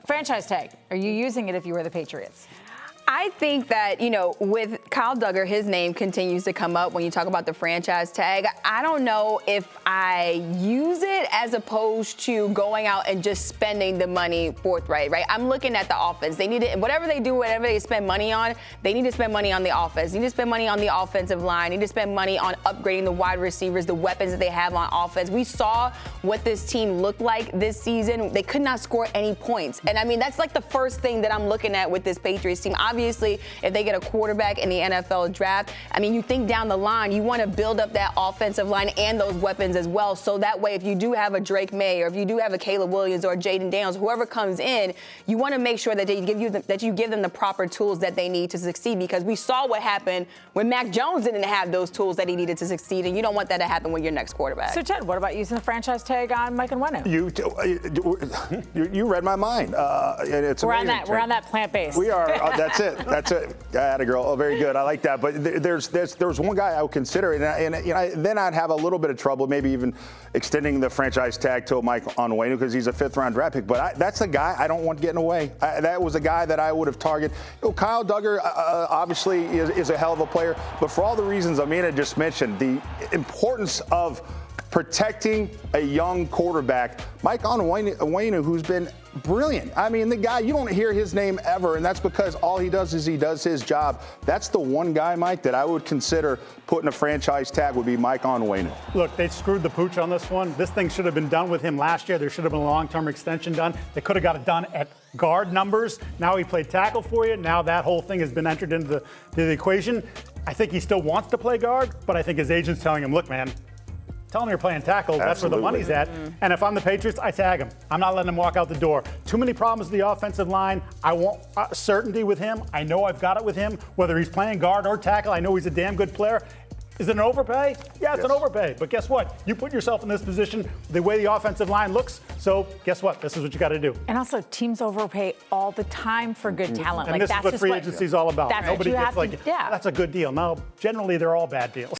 Franchise tag. Are you using it if you were the Patriots? I think that, with Kyle Duggar, his name continues to come up when you talk about the franchise tag. I don't know if I use it as opposed to going out and just spending the money forthright, right? I'm looking at the offense. They need to, whatever they do, whatever they spend money on, they need to spend money on the offense. They need to spend money on the offensive line. They need to spend money on upgrading the wide receivers, the weapons that they have on offense. We saw what this team looked like this season. They could not score any points. And I mean, that's like the first thing that I'm looking at with this Patriots team. Obviously, if they get a quarterback in the NFL draft, I mean, you think down the line, you want to build up that offensive line and those weapons as well. So that way, if you do have a Drake May or if you do have a Caleb Williams or Jaden Daniels, whoever comes in, you want to make sure that you give them the proper tools that they need to succeed, because we saw what happened when Mac Jones didn't have those tools that he needed to succeed, and you don't want that to happen with your next quarterback. So, Ted, what about using the franchise tag on Mike Onwenu? You read my mind. It's we're amazing. on that plant-based. We are. That's it. That's it. I had a girl. Oh, very good. I like that. But there's one guy I would consider, and then I'd have a little bit of trouble, maybe even extending the franchise tag to Mike Onwenu because he's a fifth-round draft pick. But that's a guy I don't want getting away. That was a guy that I would have targeted. Kyle Duggar obviously is a hell of a player, but for all the reasons Amina just mentioned, the importance of protecting a young quarterback, Mike Onwenu, who's been brilliant. I mean, the guy, you don't hear his name ever, and that's because all he does is he does his job. That's the one guy, Mike, that I would consider putting a franchise tag would be Mike Onwenu. Look, they screwed the pooch on this one. This thing should have been done with him last year. There should have been a long-term extension done. They could have got it done at guard numbers. Now he played tackle for you. Now that whole thing has been entered into the equation. I think he still wants to play guard, but I think his agent's telling him, look, man, tell him you're playing tackle. That's where the money's at. And if I'm the Patriots, I tag him. I'm not letting him walk out the door. Too many problems with the offensive line. I want certainty with him. I know I've got it with him. Whether he's playing guard or tackle, I know he's a damn good player. Is it an overpay? Yeah, it's an overpay. But guess what? You put yourself in this position the way the offensive line looks. So guess what? This is what you got to do. And also, teams overpay all the time for good talent. And this is what free agency is all about. That's Nobody what you gets have to, that's a good deal. No, generally they're all bad deals.